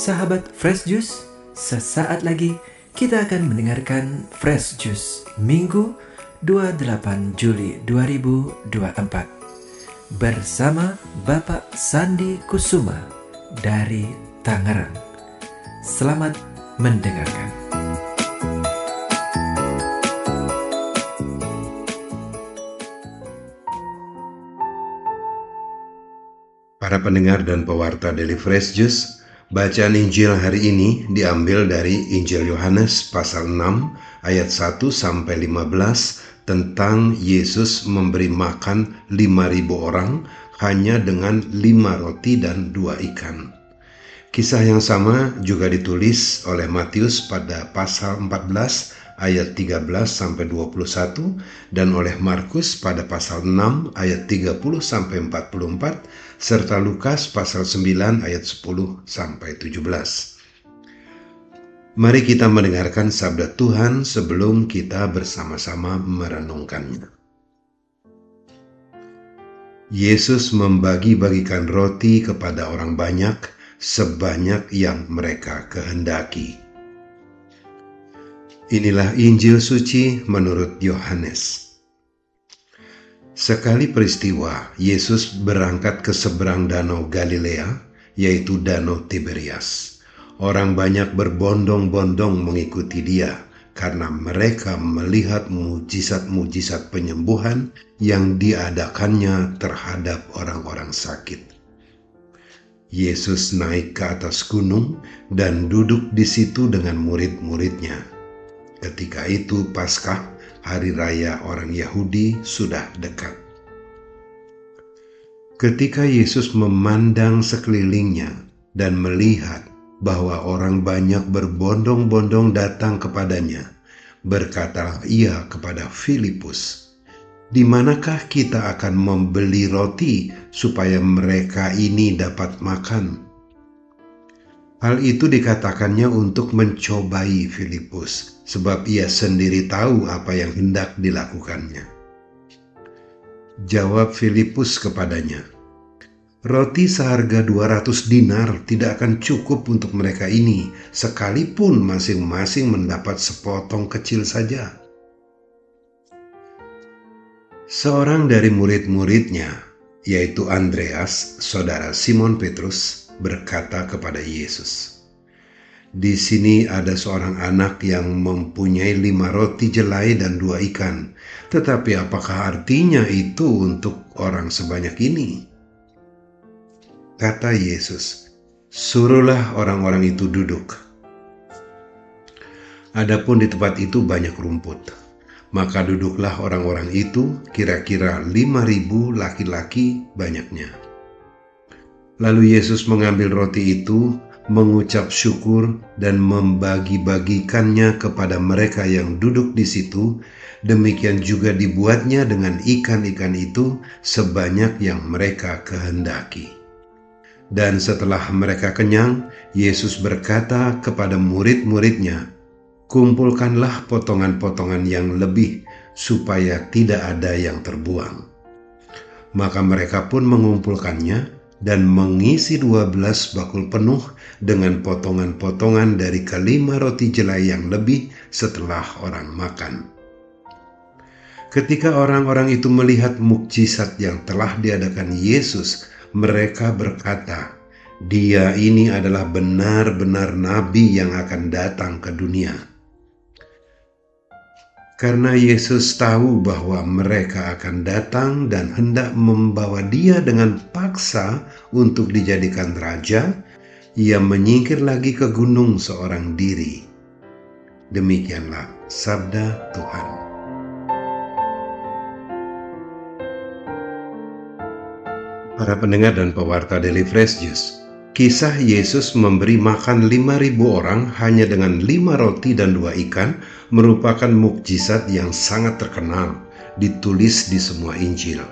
Sahabat Fresh Juice, sesaat lagi kita akan mendengarkan Fresh Juice Minggu 28 Juli 2024 bersama Bapak Sandi Kusuma dari Tangerang. Selamat mendengarkan. Para pendengar dan pewarta Daily Fresh Juice, bacaan Injil hari ini diambil dari Injil Yohanes pasal 6 ayat 1 sampai 15 tentang Yesus memberi makan 5.000 orang hanya dengan 5 roti dan 2 ikan. Kisah yang sama juga ditulis oleh Matius pada pasal 14 ayat 13 sampai 21 dan oleh Markus pada pasal 6 ayat 30 sampai 44 serta Lukas pasal 9 ayat 10 sampai 17. Mari kita mendengarkan sabda Tuhan sebelum kita bersama-sama merenungkannya. Yesus membagi-bagikan roti kepada orang banyak sebanyak yang mereka kehendaki. Inilah Injil suci menurut Yohanes. Sekali peristiwa, Yesus berangkat ke seberang danau Galilea, yaitu danau Tiberias. Orang banyak berbondong-bondong mengikuti dia, karena mereka melihat mujizat-mujizat penyembuhan yang diadakannya terhadap orang-orang sakit. Yesus naik ke atas gunung dan duduk di situ dengan murid-muridnya. Ketika itu Paskah, hari raya orang Yahudi, sudah dekat. Ketika Yesus memandang sekelilingnya dan melihat bahwa orang banyak berbondong-bondong datang kepadanya, berkatalah ia kepada Filipus, "Di manakah kita akan membeli roti supaya mereka ini dapat makan?" Hal itu dikatakannya untuk mencobai Filipus, sebab ia sendiri tahu apa yang hendak dilakukannya. Jawab Filipus kepadanya, "Roti seharga 200 dinar tidak akan cukup untuk mereka ini, sekalipun masing-masing mendapat sepotong kecil saja." Seorang dari murid-muridnya, yaitu Andreas, saudara Simon Petrus, berkata kepada Yesus, "Di sini ada seorang anak yang mempunyai 5 roti jelai dan 2 ikan. Tetapi apakah artinya itu untuk orang sebanyak ini?" Kata Yesus, "Suruhlah orang-orang itu duduk." Adapun di tempat itu banyak rumput. Maka duduklah orang-orang itu, kira-kira 5.000 laki-laki banyaknya. Lalu Yesus mengambil roti itu, mengucap syukur dan membagi-bagikannya kepada mereka yang duduk di situ. Demikian juga dibuatnya dengan ikan-ikan itu sebanyak yang mereka kehendaki. Dan setelah mereka kenyang, Yesus berkata kepada murid-muridnya, "Kumpulkanlah potongan-potongan yang lebih, supaya tidak ada yang terbuang." Maka mereka pun mengumpulkannya dan mengisi 12 bakul penuh dengan potongan-potongan dari kelima roti jelai yang lebih setelah orang makan. Ketika orang-orang itu melihat mukjizat yang telah diadakan Yesus, mereka berkata, "Dia ini adalah benar-benar nabi yang akan datang ke dunia." Karena Yesus tahu bahwa mereka akan datang dan hendak membawa dia dengan paksa untuk dijadikan raja, ia menyingkir lagi ke gunung seorang diri. Demikianlah sabda Tuhan. Para pendengar dan pewarta Daily Fresh Juice, kisah Yesus memberi makan 5.000 orang hanya dengan 5 roti dan 2 ikan merupakan mukjizat yang sangat terkenal, ditulis di semua Injil.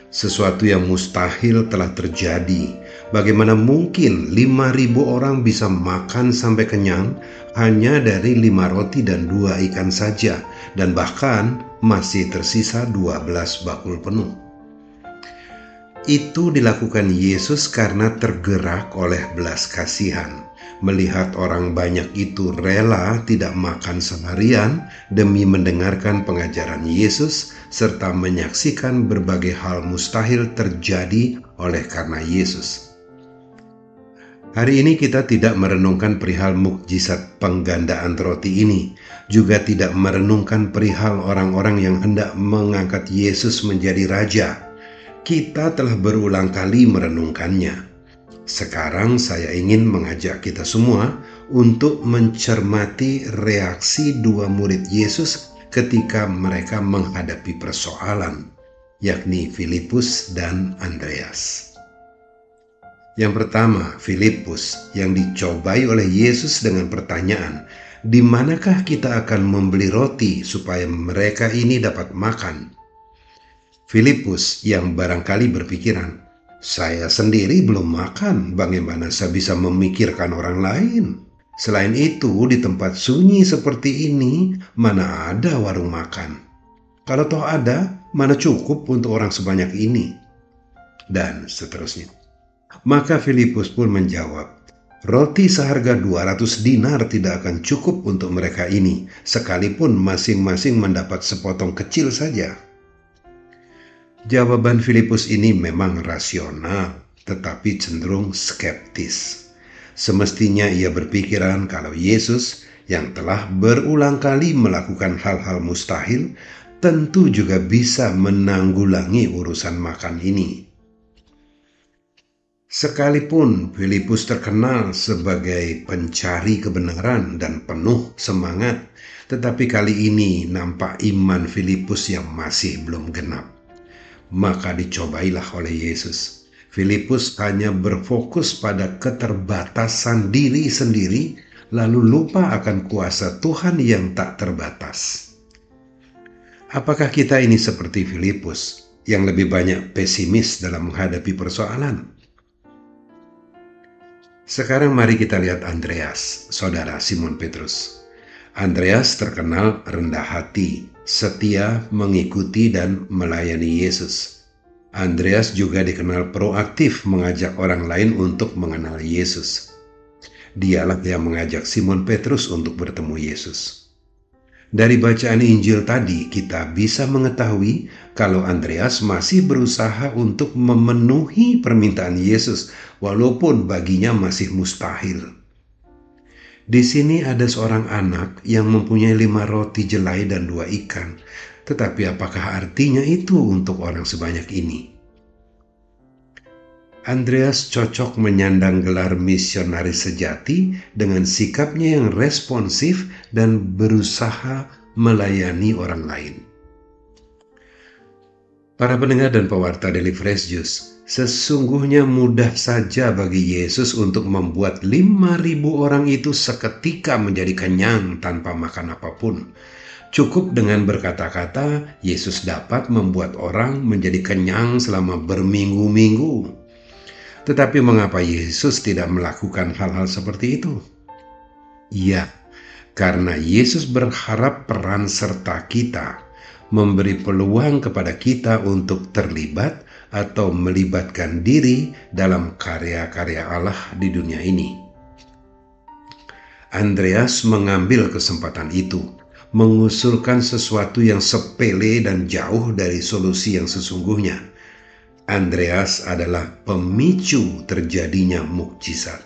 Sesuatu yang mustahil telah terjadi. Bagaimana mungkin 5.000 orang bisa makan sampai kenyang hanya dari 5 roti dan 2 ikan saja, dan bahkan masih tersisa 12 bakul penuh? Itu dilakukan Yesus karena tergerak oleh belas kasihan. Melihat orang banyak itu rela tidak makan seharian demi mendengarkan pengajaran Yesus serta menyaksikan berbagai hal mustahil terjadi oleh karena Yesus. Hari ini kita tidak merenungkan perihal mukjizat penggandaan roti ini, juga tidak merenungkan perihal orang-orang yang hendak mengangkat Yesus menjadi raja. Kita telah berulang kali merenungkannya. Sekarang saya ingin mengajak kita semua untuk mencermati reaksi dua murid Yesus ketika mereka menghadapi persoalan, yakni Filipus dan Andreas. Yang pertama, Filipus yang dicobai oleh Yesus dengan pertanyaan, "Di manakah kita akan membeli roti supaya mereka ini dapat makan?" Filipus yang barangkali berpikiran, "Saya sendiri belum makan, bagaimana saya bisa memikirkan orang lain? Selain itu, di tempat sunyi seperti ini, mana ada warung makan? Kalau toh ada, mana cukup untuk orang sebanyak ini?" Dan seterusnya. Maka Filipus pun menjawab, "Roti seharga 200 dinar tidak akan cukup untuk mereka ini, sekalipun masing-masing mendapat sepotong kecil saja." Jawaban Filipus ini memang rasional, tetapi cenderung skeptis. Semestinya ia berpikiran kalau Yesus yang telah berulang kali melakukan hal-hal mustahil, tentu juga bisa menanggulangi urusan makan ini. Sekalipun Filipus terkenal sebagai pencari kebenaran dan penuh semangat, tetapi kali ini nampak iman Filipus yang masih belum genap. Maka dicobailah oleh Yesus. Filipus hanya berfokus pada keterbatasan diri sendiri, lalu lupa akan kuasa Tuhan yang tak terbatas. Apakah kita ini seperti Filipus yang lebih banyak pesimis dalam menghadapi persoalan? Sekarang mari kita lihat Andreas, saudara Simon Petrus. Andreas terkenal rendah hati, setia mengikuti dan melayani Yesus. Andreas juga dikenal proaktif mengajak orang lain untuk mengenal Yesus. Dialah yang mengajak Simon Petrus untuk bertemu Yesus. Dari bacaan Injil tadi, kita bisa mengetahui kalau Andreas masih berusaha untuk memenuhi permintaan Yesus, walaupun baginya masih mustahil. Di sini ada seorang anak yang mempunyai 5 roti jelai dan 2 ikan. Tetapi apakah artinya itu untuk orang sebanyak ini? Andreas cocok menyandang gelar misionaris sejati dengan sikapnya yang responsif dan berusaha melayani orang lain. Para pendengar dan pewarta Daily Fresh Juice, sesungguhnya mudah saja bagi Yesus untuk membuat 5.000 orang itu seketika menjadi kenyang tanpa makan apapun. Cukup dengan berkata-kata, Yesus dapat membuat orang menjadi kenyang selama berminggu-minggu. Tetapi mengapa Yesus tidak melakukan hal-hal seperti itu? Ya, karena Yesus berharap peran serta kita, memberi peluang kepada kita untuk terlibat atau melibatkan diri dalam karya-karya Allah di dunia ini. Andreas mengambil kesempatan itu, mengusulkan sesuatu yang sepele dan jauh dari solusi yang sesungguhnya. Andreas adalah pemicu terjadinya mukjizat.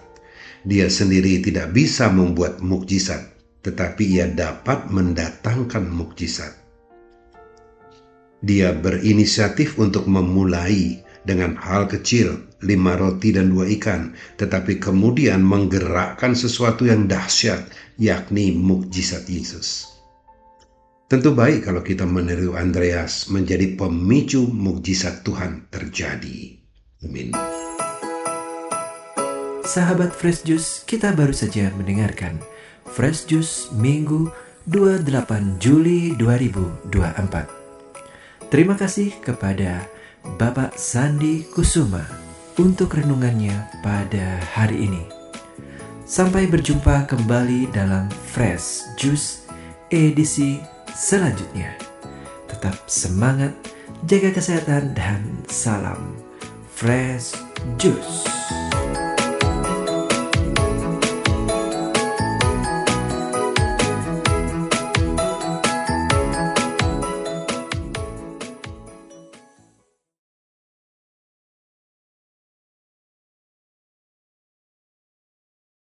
Dia sendiri tidak bisa membuat mukjizat, tetapi ia dapat mendatangkan mukjizat. Dia berinisiatif untuk memulai dengan hal kecil, 5 roti dan 2 ikan, tetapi kemudian menggerakkan sesuatu yang dahsyat, yakni mukjizat Yesus. Tentu baik kalau kita meniru Andreas menjadi pemicu mukjizat Tuhan terjadi. Amin. Sahabat Fresh Juice, kita baru saja mendengarkan Fresh Juice Minggu 28 Juli 2024. Terima kasih kepada Bapak Sandi Kusuma untuk renungannya pada hari ini. Sampai berjumpa kembali dalam Fresh Juice edisi selanjutnya. Tetap semangat, jaga kesehatan, dan salam Fresh Juice.